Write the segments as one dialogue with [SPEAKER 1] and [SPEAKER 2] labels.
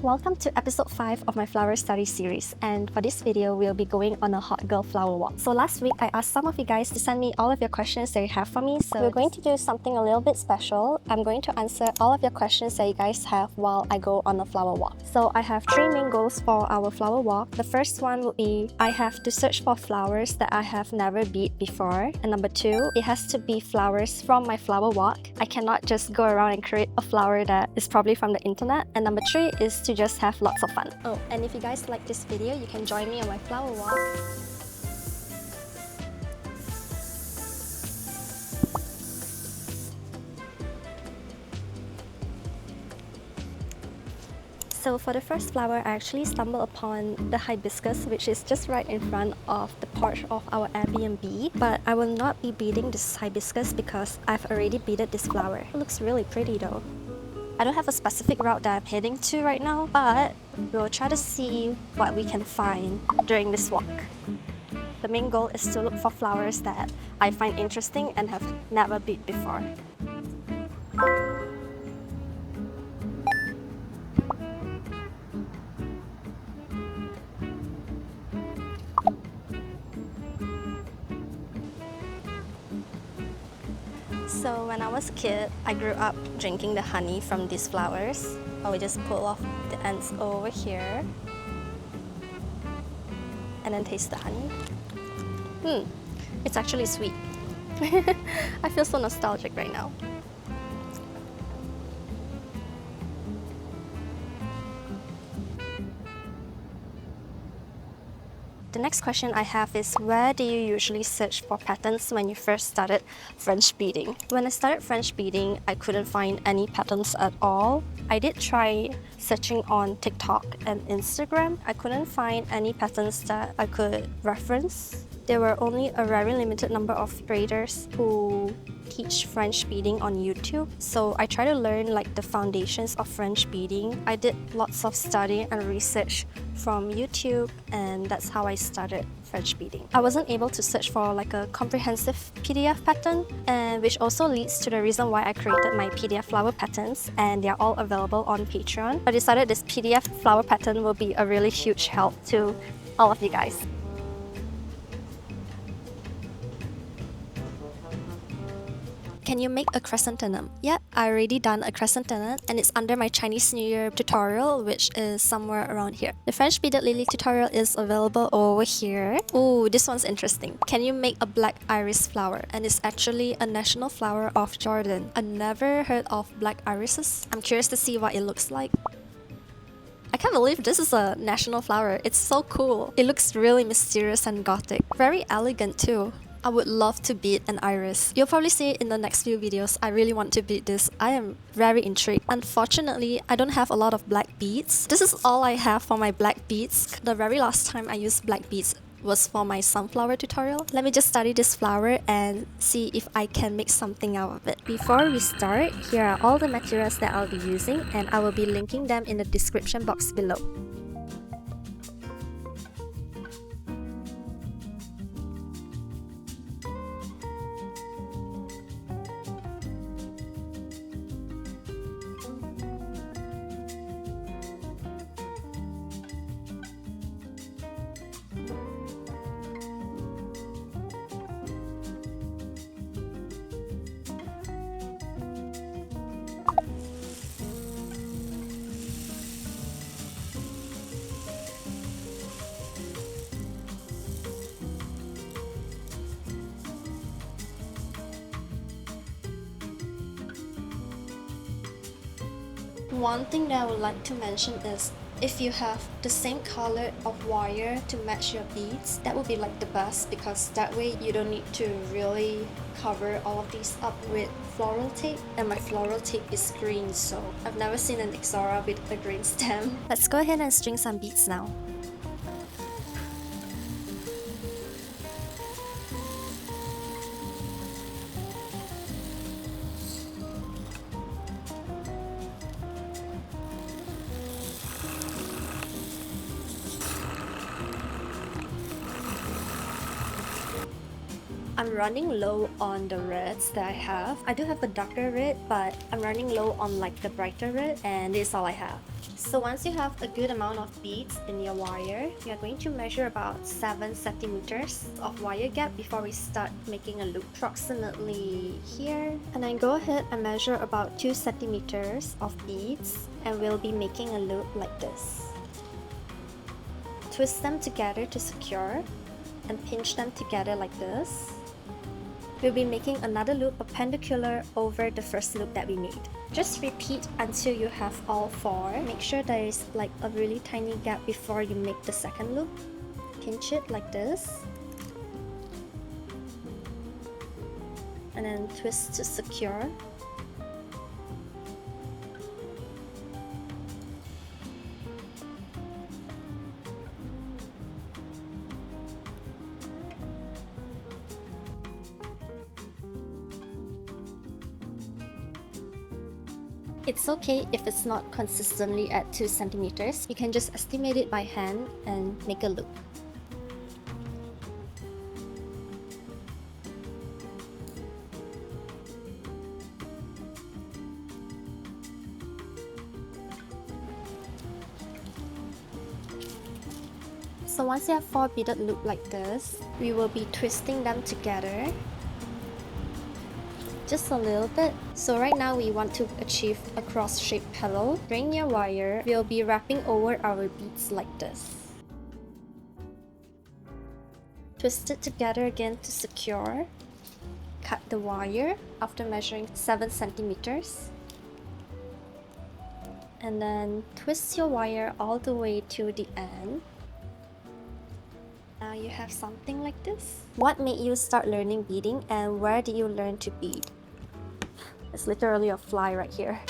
[SPEAKER 1] Welcome to episode 5 of my flower study series, and for this video, we'll be going on a hot girl flower walk. So last week, I asked some of you guys to send me all of your questions that you have for me, so we're going to do something a little bit special. I'm going to answer all of your questions that you guys have while I go on a flower walk. So I have 3 main goals for our flower walk. The first one would be, I have to search for flowers that I have never bead before. And number 2, it has to be flowers from my flower walk. I cannot just go around and create a flower that is probably from the internet. And number 3 is to just have lots of fun. Oh, and if you guys like this video, you can join me on my flower walk. So for the first flower, I actually stumbled upon the hibiscus, which is just right in front of the porch of our Airbnb. But I will not be beading this hibiscus because I've already beaded this flower. It looks really pretty though. I don't have a specific route that I'm heading to right now, but we'll try to see what we can find during this walk. The main goal is to look for flowers that I find interesting and have never bead before. So when I was a kid, I grew up drinking the honey from these flowers. I would just pull off the ends over here and then taste the honey. It's actually sweet. I feel so nostalgic right now. The next question I have is, where do you usually search for patterns when you first started French beading? When I started French beading, I couldn't find any patterns at all. I did try searching on TikTok and Instagram. I couldn't find any patterns that I could reference. There were only a very limited number of creators who teach French beading on YouTube. So I tried to learn like the foundations of French beading. I did lots of study and research from YouTube, and that's how I started French beading. I wasn't able to search for like a comprehensive PDF pattern, and which also leads to the reason why I created my PDF flower patterns, and they're all available on Patreon. I decided this PDF flower pattern will be a really huge help to all of you guys. Can you make a chrysanthemum? Yeah, I already done a chrysanthemum, and it's under my Chinese New Year tutorial, which is somewhere around here. The French beaded lily tutorial is available over here. Ooh, this one's interesting. Can you make a black iris flower? And it's actually a national flower of Jordan. I never heard of black irises. I'm curious to see what it looks like. I can't believe this is a national flower. It's so cool. It looks really mysterious and gothic. Very elegant too. I would love to bead an iris. You'll probably see it in the next few videos. I really want to bead this. I am very intrigued. Unfortunately, I don't have a lot of black beads. This is all I have for my black beads. The very last time I used black beads was for my sunflower tutorial. Let me just study this flower and see if I can make something out of it. Before we start, here are all the materials that I'll be using, and I will be linking them in the description box below. One thing that I would like to mention is, if you have the same color of wire to match your beads, that would be like the best, because that way you don't need to really cover all of these up with floral tape, and my floral tape is green, so I've never seen an Ixora with a green stem. Let's go ahead and string some beads now. I'm running low on the reds that I have. I do have a darker red, but I'm running low on like the brighter red, and this is all I have. So once you have a good amount of beads in your wire, we are going to measure about 7 centimeters of wire gap before we start making a loop, approximately here. And then go ahead and measure about 2 centimeters of beads, and we'll be making a loop like this. Twist them together to secure and pinch them together like this. We'll be making another loop perpendicular over the first loop that we made. Just repeat until you have all 4. Make sure there is like a really tiny gap before you make the second loop. Pinch it like this. And then twist to secure. It's okay if it's not consistently at 2 centimeters. You can just estimate it by hand and make a loop. So once you have 4 beaded loops like this, we will be twisting them together. Just a little bit. So right now we want to achieve a cross-shaped petal. Bring your wire. We'll be wrapping over our beads like this. Twist it together again to secure. Cut the wire after measuring 7 centimeters. And then twist your wire all the way to the end. Now you have something like this. What made you start learning beading, and where did you learn to bead? It's literally a fly right here.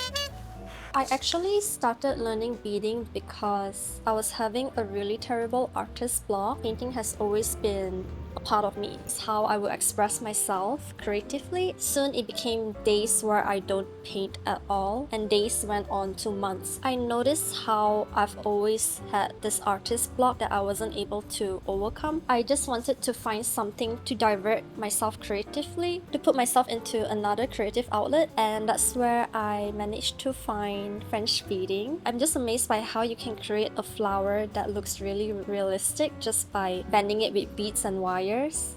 [SPEAKER 1] I actually started learning beading because I was having a really terrible artist block. Painting has always been a part of me. It's how I would express myself creatively. Soon it became days where I don't paint at all, and days went on to months. I noticed how I've always had this artist block that I wasn't able to overcome. I just wanted to find something to divert myself creatively, to put myself into another creative outlet, and that's where I managed to find French beading. I'm just amazed by how you can create a flower that looks really realistic just by bending it with beads and wires.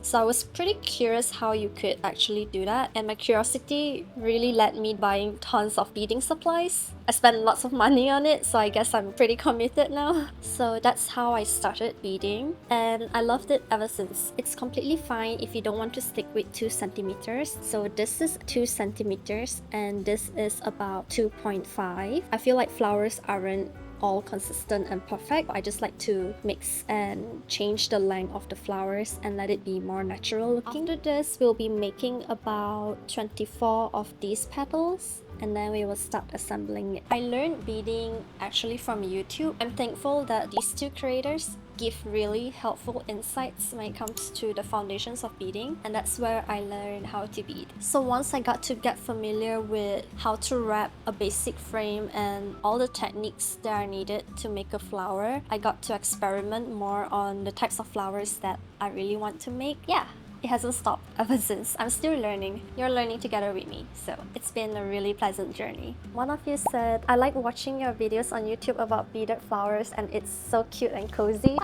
[SPEAKER 1] So I was pretty curious how you could actually do that, and my curiosity really led me buying tons of beading supplies. I spent lots of money on it, so I guess I'm pretty committed now. So that's how I started beading, and I loved it ever since. It's completely fine if you don't want to stick with 2 centimeters. So this is 2 centimeters and this is about 2.5. I feel like flowers aren't all consistent and perfect. I just like to mix and change the length of the flowers and let it be more natural looking. After this, we'll be making about 24 of these petals, and then we will start assembling it. I learned beading actually from YouTube. I'm thankful that these two creators give really helpful insights when it comes to the foundations of beading, and that's where I learned how to bead. So once I got to get familiar with how to wrap a basic frame and all the techniques that are needed to make a flower, I got to experiment more on the types of flowers that I really want to make. Yeah, it hasn't stopped ever since. I'm still learning. You're learning together with me, so it's been a really pleasant journey. One of you said, I like watching your videos on YouTube about beaded flowers and it's so cute and cozy.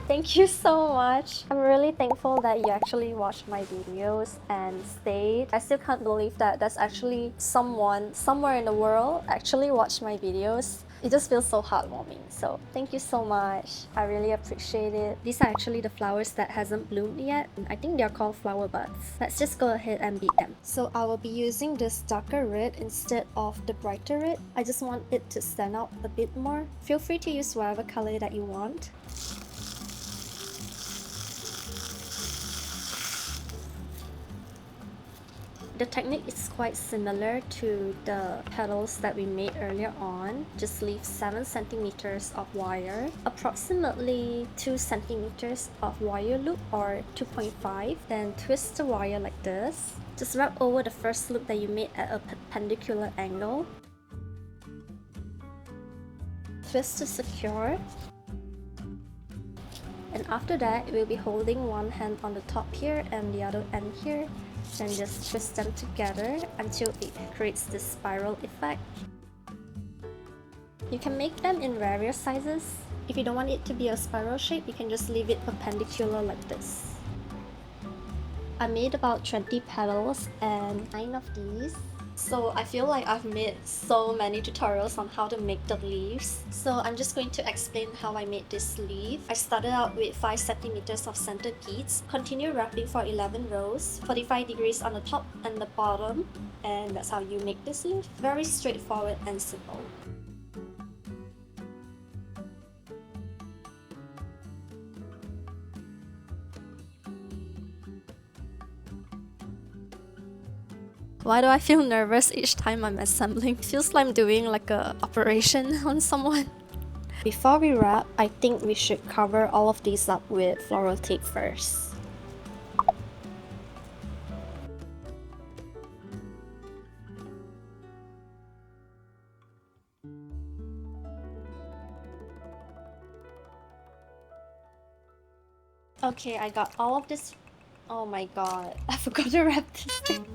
[SPEAKER 1] Thank you so much. I'm really thankful that you actually watched my videos and stayed. I still can't believe that there's actually someone somewhere in the world actually watched my videos. It just feels so heartwarming. So thank you so much. I really appreciate it. These are actually the flowers that hasn't bloomed yet. I think they're called flower buds. Let's just go ahead and bead them. So I will be using this darker red instead of the brighter red. I just want it to stand out a bit more. Feel free to use whatever color that you want. The technique is quite similar to the petals that we made earlier on. Just leave 7 centimeters of wire, approximately 2 centimeters of wire loop or 2.5. Then twist the wire like this. Just wrap over the first loop that you made at a perpendicular angle. Twist to secure. And after that, we'll be holding one hand on the top here and the other end here. Then just twist them together until it creates this spiral effect. You can make them in various sizes. If you don't want it to be a spiral shape, you can just leave it perpendicular like this. I made about 20 petals and 9 of these. So I feel like I've made so many tutorials on how to make the leaves. So I'm just going to explain how I made this leaf. I started out with 5 centimeters of centered beads, continue wrapping for 11 rows, 45 degrees on the top and the bottom, and that's how you make this leaf. Very straightforward and simple. Why do I feel nervous each time I'm assembling? Feels like I'm doing like a operation on someone. Before we wrap, I think we should cover all of these up with floral tape first. Okay, I got all of this. Oh my god, I forgot to wrap this thing.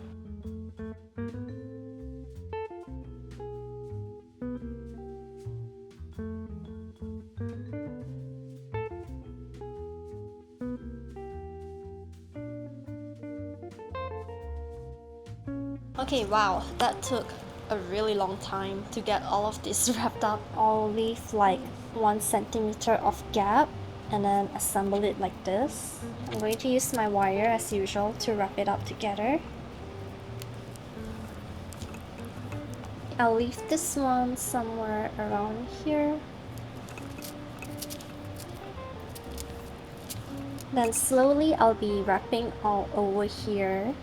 [SPEAKER 1] Okay, wow, that took a really long time to get all of this wrapped up. I'll leave like 1 centimeter of gap and then assemble it like this. I'm going to use my wire as usual to wrap it up together. I'll leave this one somewhere around here. Then slowly I'll be wrapping all over here.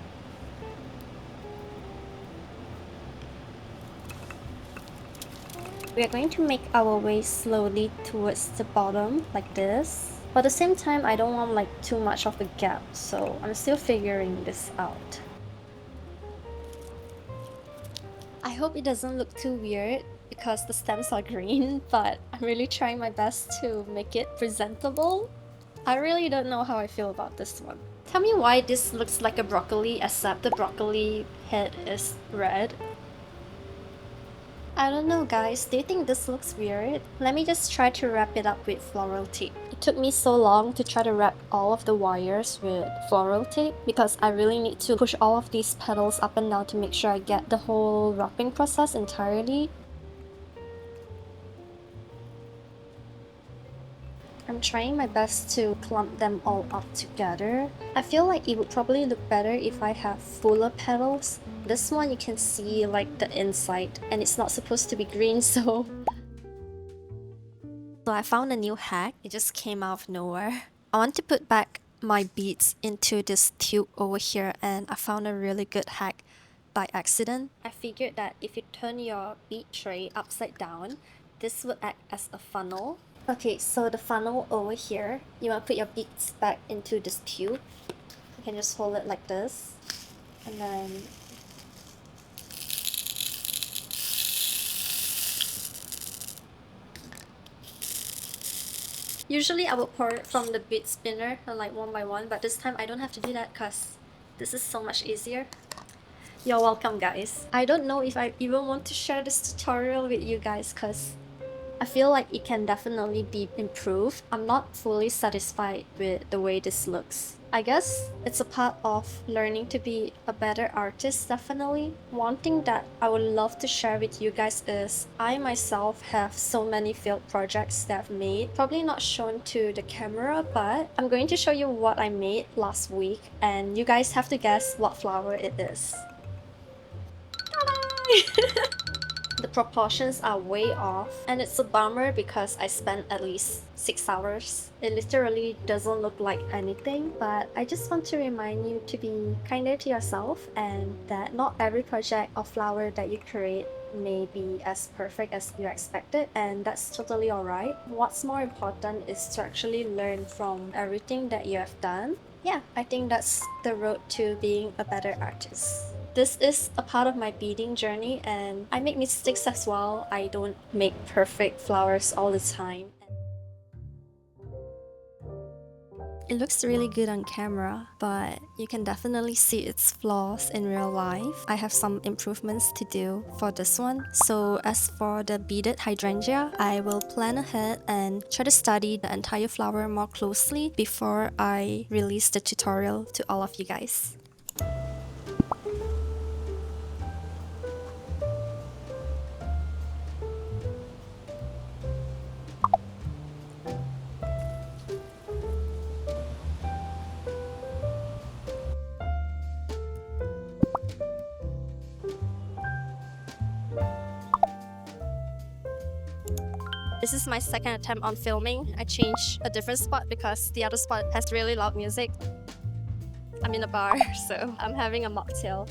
[SPEAKER 1] We are going to make our way slowly towards the bottom like this. But at the same time, I don't want like too much of a gap, so I'm still figuring this out. I hope it doesn't look too weird because the stems are green, but I'm really trying my best to make it presentable. I really don't know how I feel about this one. Tell me why this looks like a broccoli except the broccoli head is red. I don't know guys, do you think this looks weird? Let me just try to wrap it up with floral tape. It took me so long to try to wrap all of the wires with floral tape because I really need to push all of these petals up and down to make sure I get the whole wrapping process entirely. I'm trying my best to clump them all up together. I feel like it would probably look better if I have fuller petals. This one you can see like the inside and it's not supposed to be green, so I found a new hack. It just came out of nowhere. I want to put back my beads into this tube over here and I found a really good hack by accident. I figured that if you turn your bead tray upside down, this would act as a funnel. Okay, so the funnel over here, you want to put your beads back into this tube. You can just hold it like this. And then usually I would pour it from the bead spinner like one by one, but this time I don't have to do that because this is so much easier. You're welcome guys. I don't know if I even want to share this tutorial with you guys because I feel like it can definitely be improved. I'm not fully satisfied with the way this looks. I guess it's a part of learning to be a better artist, definitely. One thing that I would love to share with you guys is I myself have so many failed projects that I've made. Probably not shown to the camera, but I'm going to show you what I made last week and you guys have to guess what flower it is. The proportions are way off and it's a bummer because I spent at least 6 hours. It literally doesn't look like anything, but I just want to remind you to be kinder to yourself and that not every project or flower that you create may be as perfect as you expected, and that's totally alright. What's more important is to actually learn from everything that you have done. Yeah, I think that's the road to being a better artist. This is a part of my beading journey and I make mistakes as well. I don't make perfect flowers all the time. It looks really good on camera, but you can definitely see its flaws in real life. I have some improvements to do for this one. So as for the beaded hydrangea, I will plan ahead and try to study the entire flower more closely before I release the tutorial to all of you guys. This is my second attempt on filming. I changed a different spot because the other spot has really loud music. I'm in a bar, so I'm having a mocktail.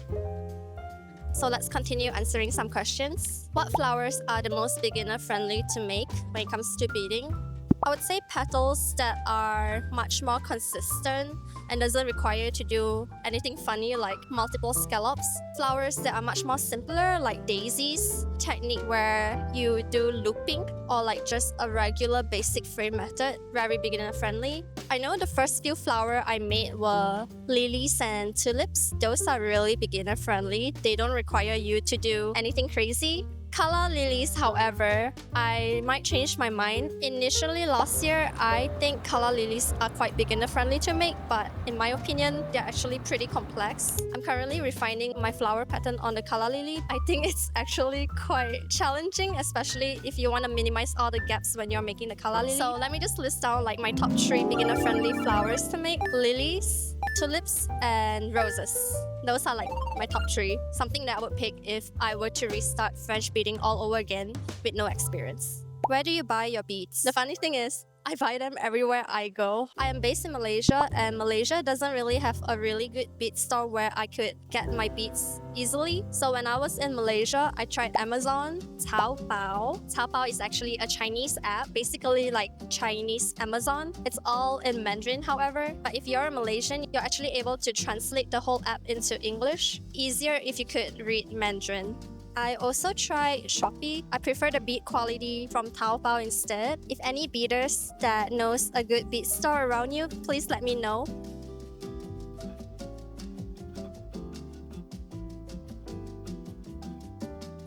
[SPEAKER 1] So let's continue answering some questions. What flowers are the most beginner-friendly to make when it comes to beading? I would say petals that are much more consistent and doesn't require you to do anything funny like multiple scallops. Flowers that are much more simpler like daisies, technique where you do looping or like just a regular basic frame method, very beginner friendly. I know the first few flowers I made were lilies and tulips. Those are really beginner friendly. They don't require you to do anything crazy. Color lilies, however, I might change my mind. Initially last year, I think color lilies are quite beginner friendly to make, but in my opinion, they're actually pretty complex. I'm currently refining my flower pattern on the color lily. I think it's actually quite challenging, especially if you want to minimize all the gaps when you're making the color lily. So let me just list down like my top 3 beginner friendly flowers to make. Lilies, tulips, and roses. Those are like my top 3. Something that I would pick if I were to restart French beading all over again with no experience. Where do you buy your beads? The funny thing is, I buy them everywhere I go. I am based in Malaysia, and Malaysia doesn't really have a really good bead store where I could get my beads easily. So when I was in Malaysia, I tried Amazon, Taobao. Taobao is actually a Chinese app, basically like Chinese Amazon. It's all in Mandarin, however. But if you're a Malaysian, you're actually able to translate the whole app into English. Easier if you could read Mandarin. I also tried Shopee. I prefer the bead quality from Taobao instead. If any beaders that knows a good bead store around you, please let me know.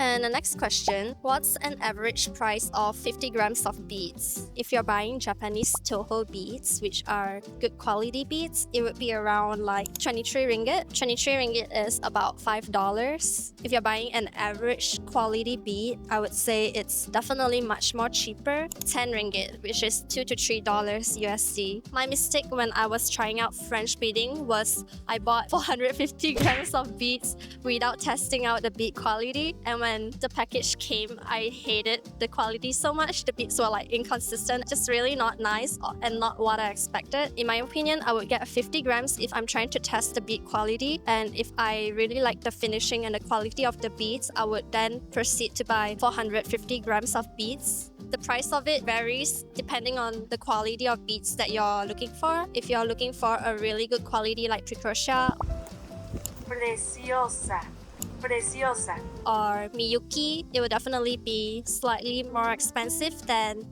[SPEAKER 1] And the next question, what's an average price of 50 grams of beads? If you're buying Japanese Toho beads, which are good quality beads, it would be around like 23 ringgit. 23 ringgit is about $5. If you're buying an average quality bead, I would say it's definitely much more cheaper. 10 ringgit, which is $2 to $3 USD. My mistake when I was trying out French beading was I bought 450 grams of beads without testing out the bead quality, and when the package came, I hated the quality so much. The beads were like inconsistent, just really not nice and not what I expected. In my opinion, I would get 50 grams if I'm trying to test the bead quality, and if I really like the finishing and the quality of the beads, I would then proceed to buy 450 grams of beads. The price of it varies depending on the quality of beads that you're looking for. If you're looking for a really good quality like Precocia,
[SPEAKER 2] Preciosa.
[SPEAKER 1] or Miyuki, it would definitely be slightly more expensive than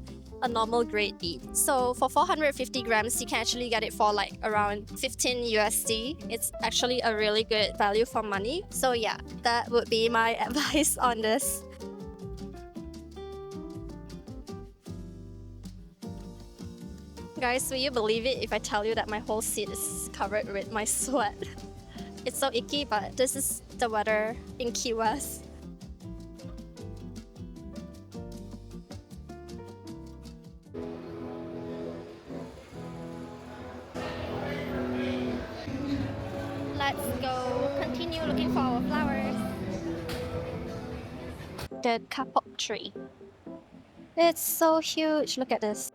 [SPEAKER 1] a normal grade bead. So for 450 grams, you can actually get it for like around 15 USD. It's actually a really good value for money. So yeah, that would be my advice on this. Guys, will you believe it if I tell you that my whole seat is covered with my sweat? It's so icky, but this is the weather in Key West. Let's go continue looking for our flowers. The kapok tree. It's so huge. Look at this.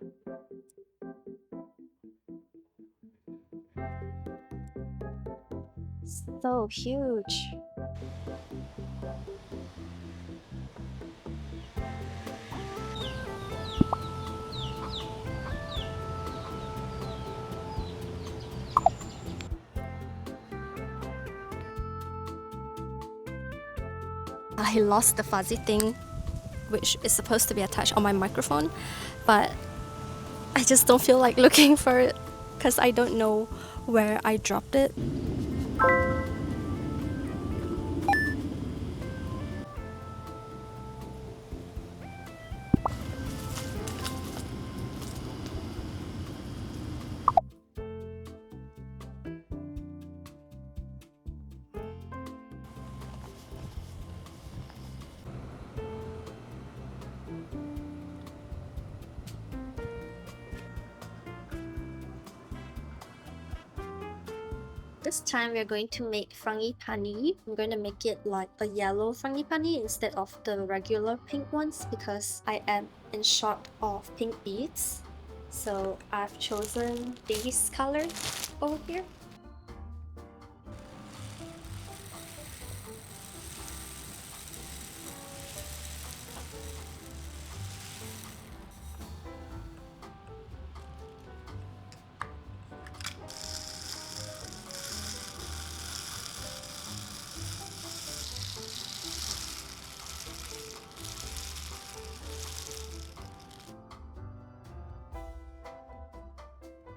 [SPEAKER 1] So huge. I lost the fuzzy thing, which is supposed to be attached on my microphone, but I just don't feel like looking for it. because I don't know where I dropped it. This time we're going to make frangipani. I'm going to make it like a yellow frangipani instead of the regular pink ones because I am in short of pink beads. So I've chosen these colors over here.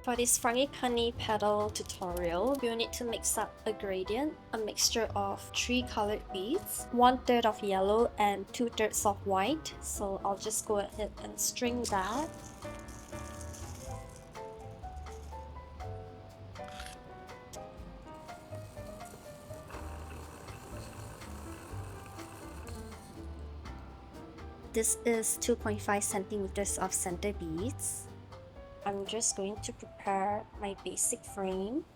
[SPEAKER 1] For this frangipani petal tutorial, you'll need to mix up a gradient, a mixture of 3 colored beads, 1/3 of yellow and 2/3 of white. So I'll just go ahead and string that. This is 2.5 centimeters of center beads. I'm just going to prepare my basic frame.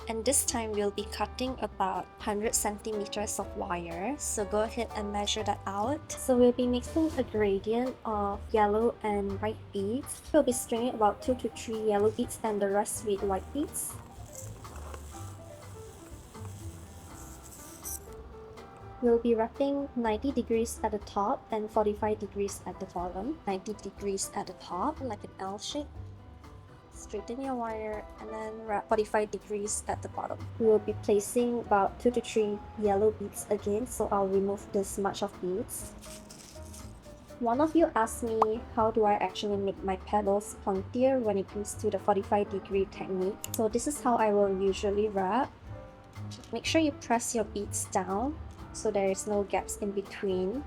[SPEAKER 1] And this time we'll be cutting about 100 centimeters of wire. So go ahead and measure that out. So we'll be mixing a gradient of yellow and white beads. We'll be stringing about 2 to 3 yellow beads and the rest with white beads. We'll be wrapping 90 degrees at the top and 45 degrees at the bottom. 90 degrees at the top, like an L shape. Straighten your wire and then wrap 45 degrees at the bottom. We will be placing about 2 to 3 yellow beads again, so I'll remove this much of beads. One of you asked me how do I actually make my petals pointier when it comes to the 45 degree technique. So this is how I will usually wrap. Make sure you press your beads down so there is no gaps in between.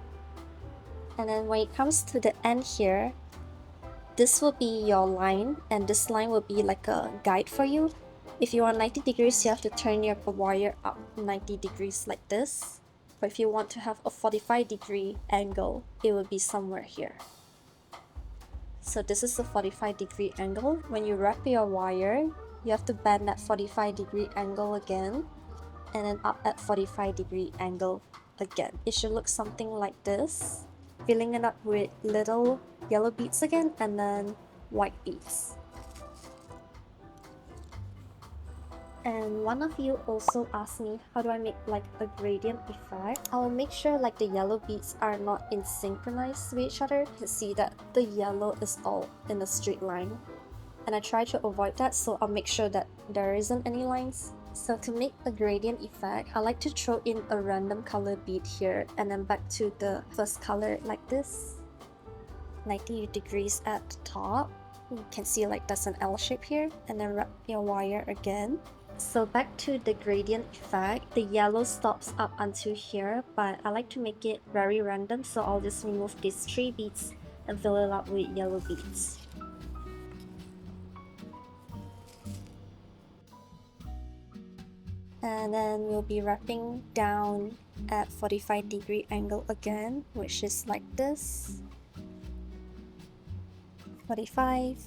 [SPEAKER 1] And then when it comes to the end here, this will be your line and this line will be like a guide for you. If you want 90 degrees, you have to turn your wire up 90 degrees like this. But if you want to have a 45 degree angle, it will be somewhere here. So this is a 45 degree angle. When you wrap your wire, you have to bend that 45 degree angle again and then up at 45 degree angle again. It should look something like this. Filling it up with little yellow beads again and then white beads. And one of you also asked me how do I make like a gradient effect. I will make sure like the yellow beads are not in synchronized with each other. You can see that the yellow is all in a straight line. And I try to avoid that, so I'll make sure that there isn't any lines. So to make a gradient effect, I like to throw in a random color bead here and then back to the first color like this. 90 degrees at the top. You can see like that's an L shape here, and then wrap your wire again. So back to the gradient effect, the yellow stops up until here, but I like to make it very random, so I'll just remove these 3 beads and fill it up with yellow beads. And then we'll be wrapping down at 45 degree angle again, which is like this. 45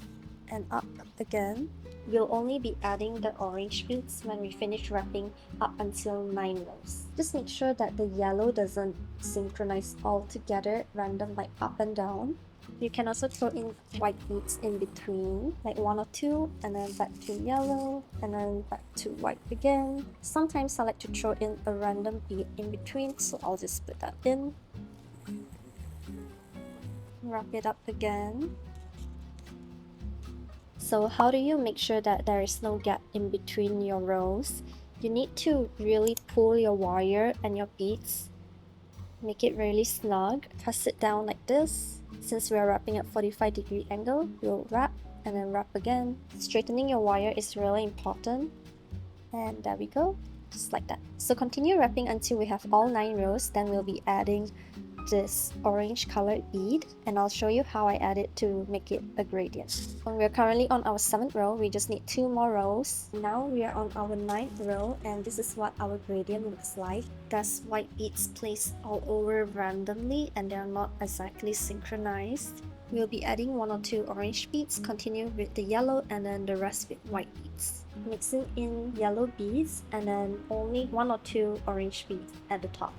[SPEAKER 1] and up again. We'll only be adding the orange beads when we finish wrapping up until 9 rows. Just make sure that the yellow doesn't synchronize all together, random like up and down. You can also throw in white beads in between, like 1 or 2, and then back to yellow, and then back to white again. Sometimes I like to throw in a random bead in between, so I'll just put that in. Wrap it up again. So how do you make sure that there is no gap in between your rows? You need to really pull your wire and your beads Make it really snug. Press it down like this. Since we are wrapping at 45-degree angle, we'll wrap and then wrap again. Straightening your wire is really important. And there we go, just like that. So continue wrapping until we have all 9 rows. Then we'll be adding this orange colored bead, and I'll show you how I add it to make it a gradient. When we're currently on our 7th row, we just need 2 more rows. Now we are on our 9th row, and this is what our gradient looks like. There's white beads placed all over randomly, and they're not exactly synchronized. We'll be adding 1 or 2 orange beads, continue with the yellow, and then the rest with white beads. Mixing in yellow beads, and then only 1 or 2 orange beads at the top.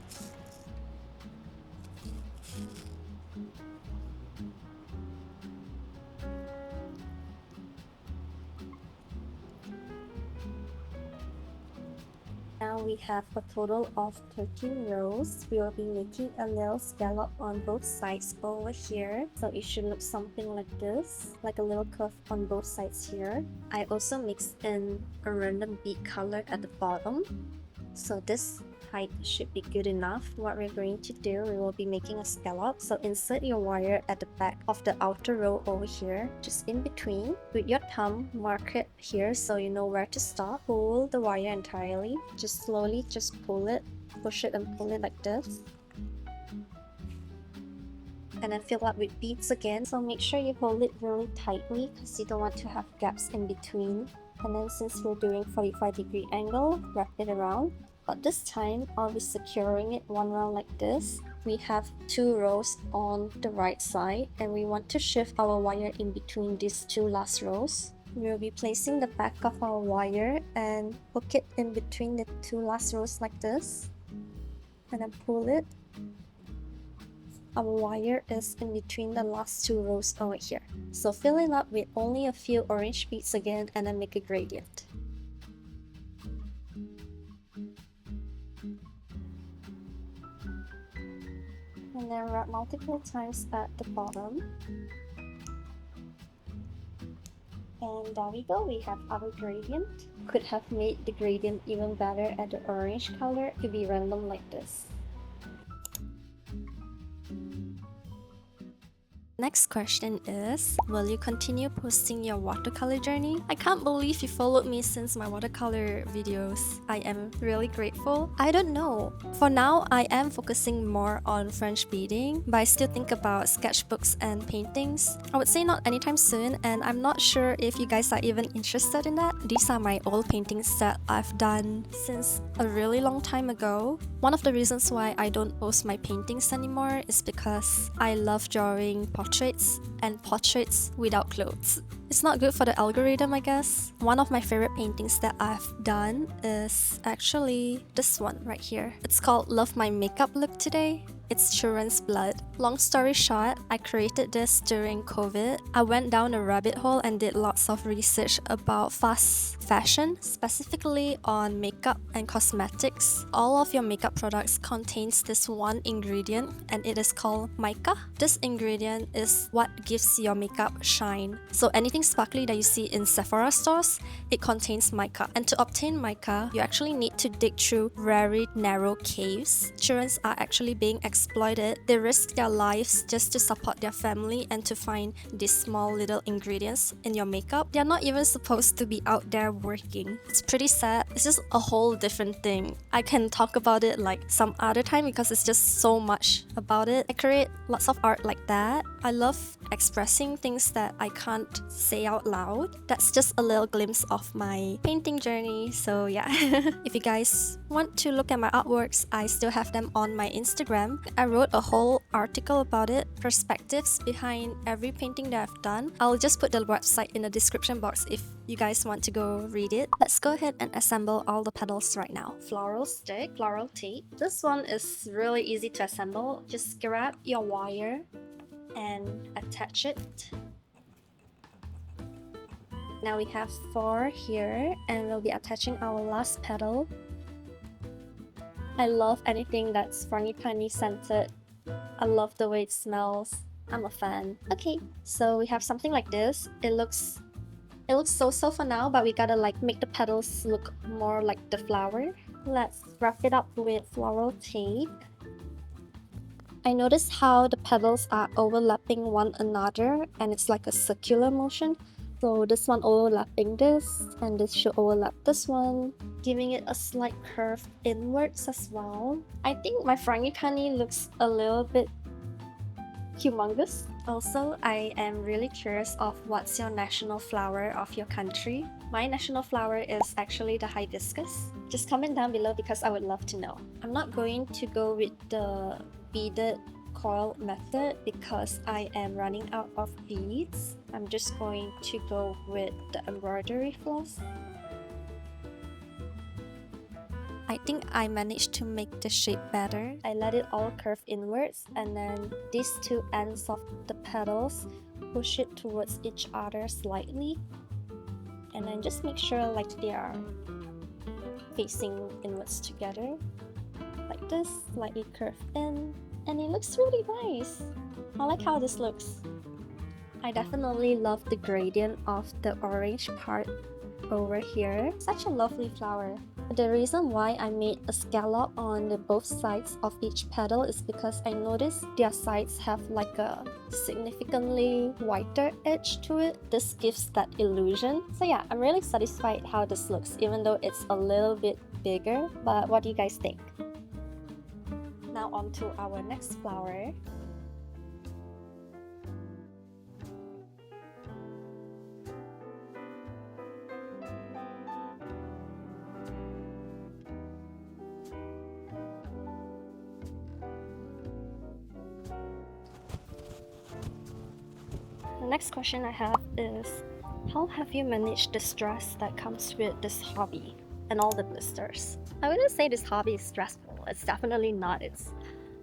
[SPEAKER 1] Now we have a total of 13 rows. We will be making a little scallop on both sides over here. So it should look something like this, like a little curve on both sides here. I also mixed in a random bead color at the bottom. So this height should be good enough. What we're going to do, we will be making a scallop. So insert your wire at the back of the outer row over here, just in between. With your thumb, mark it here so you know where to stop. Pull the wire entirely. Just slowly, just pull it, push it and pull it like this. And then fill up with beads again. So make sure you hold it really tightly because you don't want to have gaps in between. And then since we're doing 45-degree angle, wrap it around. But this time, I'll be securing it one round like this. We have 2 rows on the right side, and we want to shift our wire in between these 2 last rows. We'll be placing the back of our wire and hook it in between the 2 last rows like this. And then pull it. Our wire is in between the last 2 rows over here. So fill it up with only a few orange beads again and then make a gradient. And then wrap multiple times at the bottom. And there we go, we have our gradient. Could have made the gradient even better at the orange color to be random like this. Next question is, will you continue posting your watercolor journey? I can't believe you followed me since my watercolor videos. I am really grateful. I don't know. For now, I am focusing more on French beading, but I still think about sketchbooks and paintings. I would say not anytime soon, and I'm not sure if you guys are even interested in that. These are my old paintings that I've done since a really long time ago. One of the reasons why I don't post my paintings anymore is because I love drawing portraits and portraits without clothes. It's not good for the algorithm, I guess. One of my favorite paintings that I've done is actually this one right here. It's called Love My Makeup Look Today. It's children's blood. Long story short, I created this during COVID. I went down a rabbit hole and did lots of research about fast fashion, specifically on makeup and cosmetics. All of your makeup products contains this one ingredient, and it is called mica. This ingredient is what gives your makeup shine. So anything sparkly that you see in Sephora stores, it contains mica. And to obtain mica, you actually need to dig through very narrow caves. Children are actually being exploited. They risk their lives just to support their family and to find these small little ingredients in your makeup. They're not even supposed to be out there working. It's pretty sad. It's just a whole different thing. I can talk about it like some other time because it's just so much about it. I create lots of art like that. I love expressing things that I can't say out loud. That's just a little glimpse of my painting journey. So yeah, if you guys want to look at my artworks, I still have them on my Instagram. I wrote a whole article about it, perspectives behind every painting that I've done. I'll just put the website in the description box if you guys want to go read it. Let's go ahead and assemble all the petals right now. Floral stick, floral tape. This one is really easy to assemble. Just grab your wire and attach it. Now we have 4 here, and we'll be attaching our last petal. I love anything that's frangipani scented. I love the way it smells. I'm a fan. Okay, so we have something like this. It looks so for now, but we gotta like make the petals look more like the flower. Let's wrap it up with floral tape. I noticed how the petals are overlapping one another and it's like a circular motion. So this one overlapping this and this should overlap this one, giving it a slight curve inwards as well. I think my frangipani looks a little bit humongous. Also, I am really curious of what's your national flower of your country. My national flower is actually the hibiscus. Just comment down below because I would love to know. I'm not going to go with the beaded coil method because I am running out of beads. I'm just going to go with the embroidery floss. I think I managed to make the shape better. I let it all curve inwards and then these two ends of the petals, push it towards each other slightly and then just make sure like they are facing inwards together like this, slightly curved in, and it looks really nice. I like how this looks. I definitely love the gradient of the orange part over here. Such a lovely flower. The reason why I made a scallop on the both sides of each petal is because I noticed their sides have like a significantly whiter edge to it. This gives that illusion. So yeah, I'm really satisfied how this looks, even though it's a little bit bigger. But what do you guys think? Now on to our next flower. The next question I have is, how have you managed the stress that comes with this hobby and all the blisters? I wouldn't say this hobby is stressful. It's definitely not. It's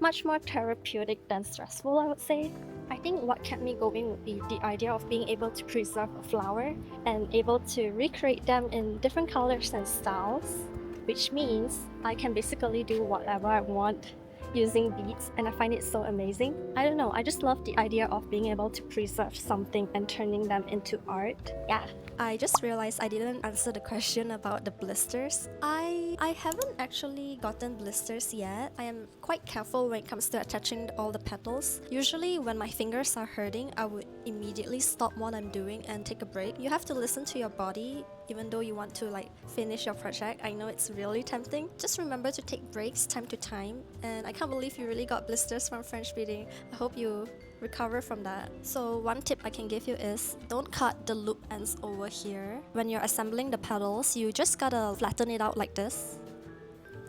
[SPEAKER 1] much more therapeutic than stressful, I would say. I think what kept me going would be the idea of being able to preserve a flower and able to recreate them in different colors and styles, which means I can basically do whatever I want using beads, and I find it so amazing. I don't know, I just love the idea of being able to preserve something and turning them into art. Yeah. I just realized I didn't answer the question about the blisters. I haven't actually gotten blisters yet. I am quite careful when it comes to attaching all the petals. Usually when my fingers are hurting, I would immediately stop what I'm doing and take a break. You have to listen to your body even though you want to like finish your project. I know it's really tempting. Just remember to take breaks time to time, and I can't believe you really got blisters from French beading. I hope you recover from that. So one tip I can give you is don't cut the loop ends over here. When you're assembling the petals, you just gotta flatten it out like this.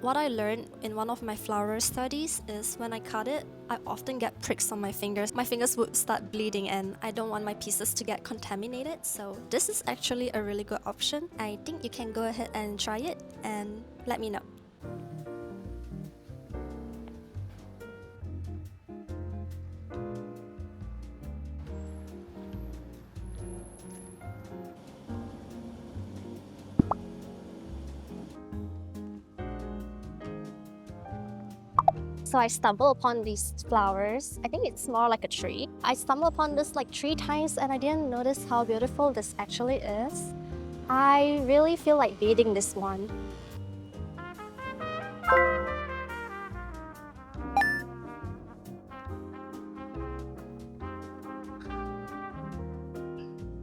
[SPEAKER 1] What I learned in one of my flower studies is when I cut it, I often get pricks on my fingers. My fingers would start bleeding and I don't want my pieces to get contaminated. So this is actually a really good option. I think you can go ahead and try it and let me know. So I stumbled upon these flowers. I think it's more like a tree. I stumbled upon this like 3 times and I didn't notice how beautiful this actually is. I really feel like beading this one.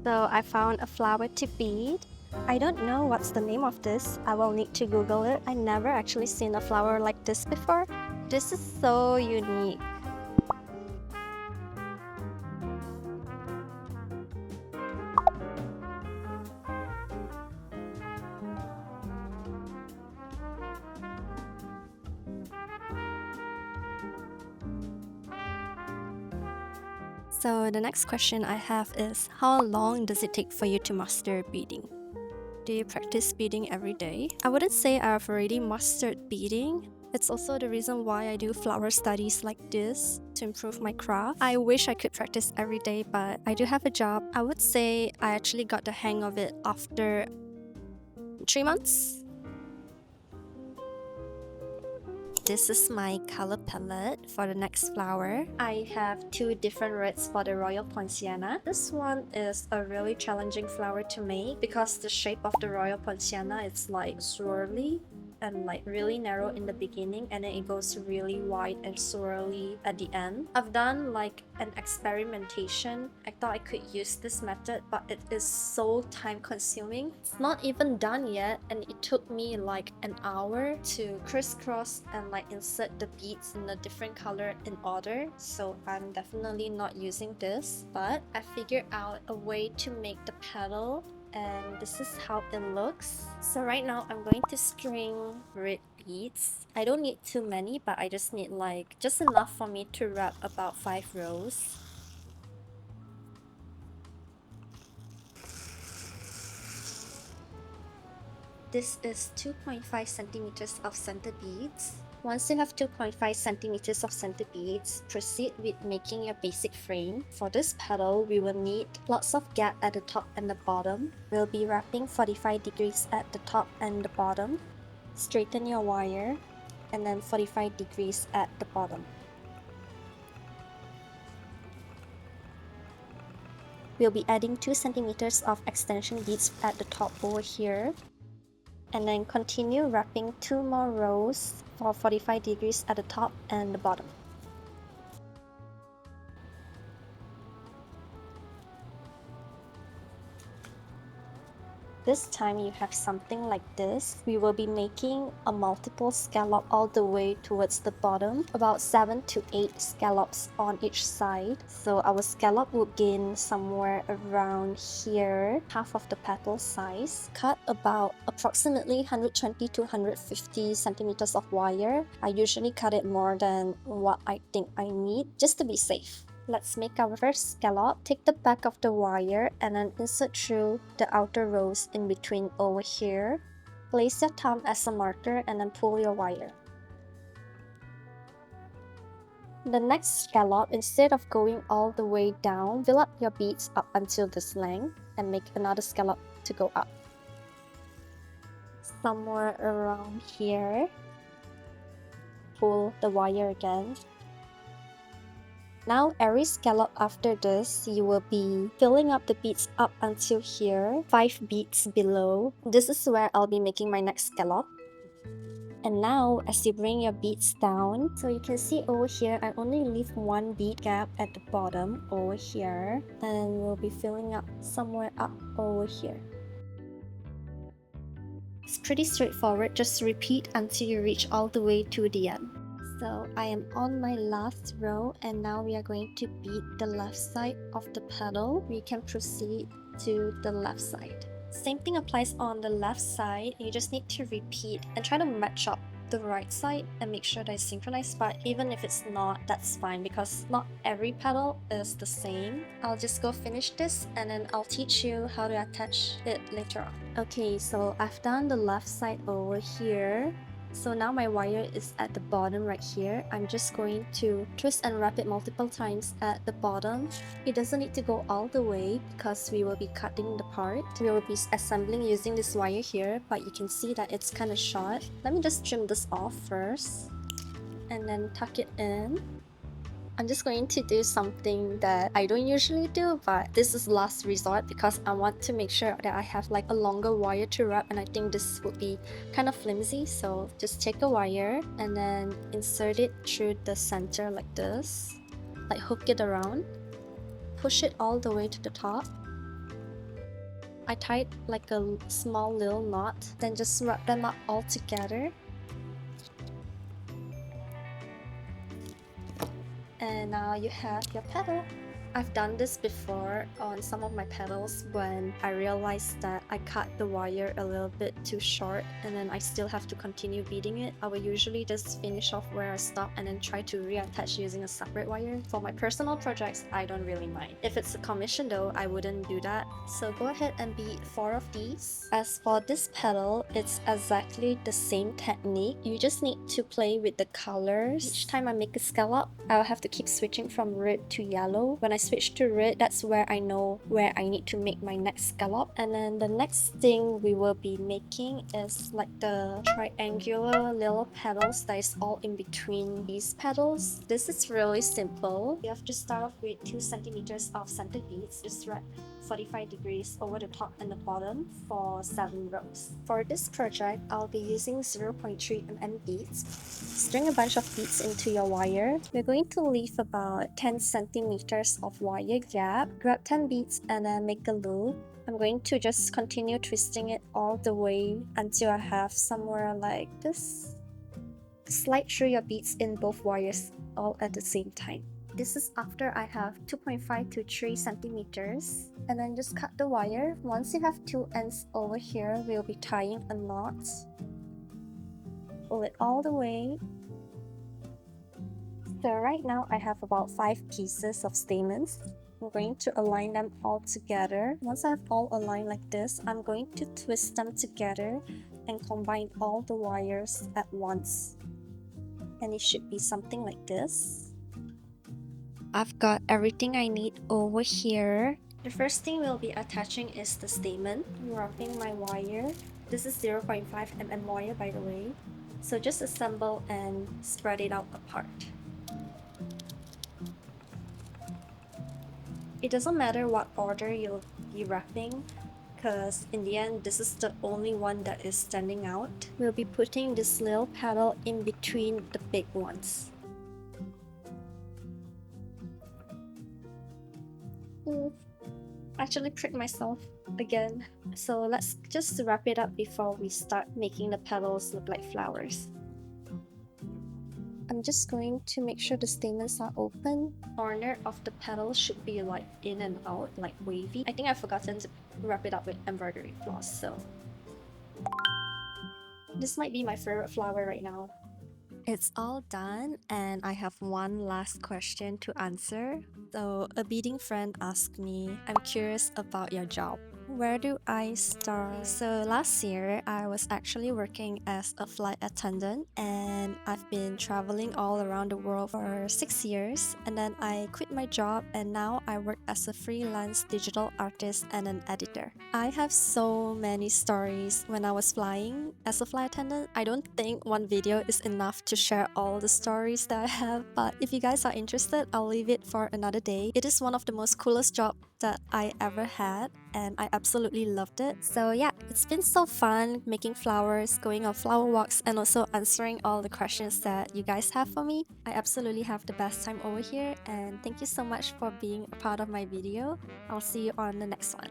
[SPEAKER 1] So I found a flower to bead. I don't know what's the name of this. I will need to Google it. I never actually seen a flower like this before. This is so unique. So the next question I have is, how long does it take for you to master beading? Do you practice beading every day? I wouldn't say I've already mastered beading. It's also the reason why I do flower studies like this to improve my craft. I wish I could practice every day, but I do have a job. I would say I actually got the hang of it after 3 months. This is my color palette for the next flower. I have 2 different reds for the royal Poinciana. This one is a really challenging flower to make because the shape of the royal Poinciana is like swirly. and like really narrow in the beginning, and then it goes really wide and swirly at the end. I've done like an experimentation. I thought I could use this method, but it is so time consuming. It's not even done yet, and it took me like an hour to crisscross and like insert the beads in a different color in order. So I'm definitely not using this, but I figured out a way to make the petal, and this is how it looks. So right now I'm going to string red beads. I don't need too many, but I just need like just enough for me to wrap about 5 rows. This is 2.5 centimeters of center beads. Once you have 2.5 centimeters of center beads, proceed with making your basic frame. For this petal, we will need lots of gap at the top and the bottom. We'll be wrapping 45 degrees at the top and the bottom. Straighten your wire, and then 45 degrees at the bottom. We'll be adding 2 centimeters of extension beads at the top over here, and then continue wrapping 2 more rows for 45 degrees at the top and the bottom. This time you have something like this. We will be making a multiple scallop all the way towards the bottom, about 7 to 8 scallops on each side. So our scallop would gain somewhere around here, half of the petal size. Cut about approximately 120 to 150 centimeters of wire. I usually cut it more than what I think I need, just to be safe. Let's make our first scallop. Take the back of the wire and then insert through the outer rows in between over here. Place your thumb as a marker and then pull your wire. The next scallop, instead of going all the way down, fill up your beads up until this length and make another scallop to go up. Somewhere around here, pull the wire again. Now every scallop after this, you will be filling up the beads up until here, 5 beads below. This is where I'll be making my next scallop. And now, as you bring your beads down, so you can see over here, I only leave 1 bead gap at the bottom over here. And we'll be filling up somewhere up over here. It's pretty straightforward, just repeat until you reach all the way to the end. So I am on my last row, and now we are going to bead the left side of the petal. We can proceed to the left side. Same thing applies on the left side. You just need to repeat and try to match up the right side and make sure that it's synchronized, but even if it's not, that's fine because not every petal is the same. I'll just go finish this and then I'll teach you how to attach it later on. Okay, so I've done the left side over here. So now my wire is at the bottom right here. I'm just going to twist and wrap it multiple times at the bottom. It doesn't need to go all the way because we will be cutting the part. We will be assembling using this wire here, but you can see that it's kind of short. Let me just trim this off first and then tuck it in. I'm just going to do something that I don't usually do, but this is last resort because I want to make sure that I have like a longer wire to wrap, and I think this would be kind of flimsy. So just take a wire and then insert it through the center like this, like hook it around, push it all the way to the top. I tied like a small little knot, then just wrap them up all together. And now you have your petal. I've done this before on some of my petals when I realized that I cut the wire a little bit too short and then I still have to continue beading it. I will usually just finish off where I stop and then try to reattach using a separate wire. For my personal projects, I don't really mind. If it's a commission though, I wouldn't do that. So go ahead and bead 4 of these. As for this petal, it's exactly the same technique. You just need to play with the colors. Each time I make a scallop, I'll have to keep switching from red to yellow. When I switch to red, that's where I know where I need to make my next scallop. And then the next thing we will be making is like the triangular little petals that is all in between these petals. This is really simple. You have to start off with 2 centimeters of center beads. Just wrap 45 degrees over the top and the bottom for 7 rows. For this project, I'll be using 0.3 mm beads. String a bunch of beads into your wire. We're going to leave about 10 centimeters of wire gap. Grab 10 beads and then make a loop. I'm going to just continue twisting it all the way until I have somewhere like this. Slide through your beads in both wires all at the same time. This is after I have 2.5 to 3 centimeters. And then just cut the wire. Once you have 2 ends over here, we'll be tying a knot. Pull it all the way. So right now I have about 5 pieces of stamens. I'm going to align them all together. Once I have all aligned like this, I'm going to twist them together and combine all the wires at once. And it should be something like this. I've got everything I need over here. The first thing we'll be attaching is the stamen. I'm wrapping my wire. This is 0.5 mm wire, by the way. So just assemble and spread it out apart. It doesn't matter what order you'll be wrapping, because in the end, this is the only one that is standing out. We'll be putting this little petal in between the big ones. Actually pricked myself again. So let's just wrap it up before we start making the petals look like flowers. I'm just going to make sure the stamens are open. Corner of the petal should be like in and out, like wavy. I think I've forgotten to wrap it up with embroidery floss, so this might be my favorite flower right now. It's all done and I have one last question to answer. So a beading friend asked me, I'm curious about your job. Where do I start? So last year, I was actually working as a flight attendant and I've been traveling all around the world for 6 years. And then I quit my job and now I work as a freelance digital artist and an editor. I have so many stories when I was flying as a flight attendant. I don't think one video is enough to share all the stories that I have, but if you guys are interested, I'll leave it for another day. It is one of the most coolest jobs that I ever had and I absolutely loved it. So yeah, it's been so fun making flowers, going on flower walks, and also answering all the questions that you guys have for me. I absolutely have the best time over here and thank you so much for being a part of my video. I'll see you on the next one.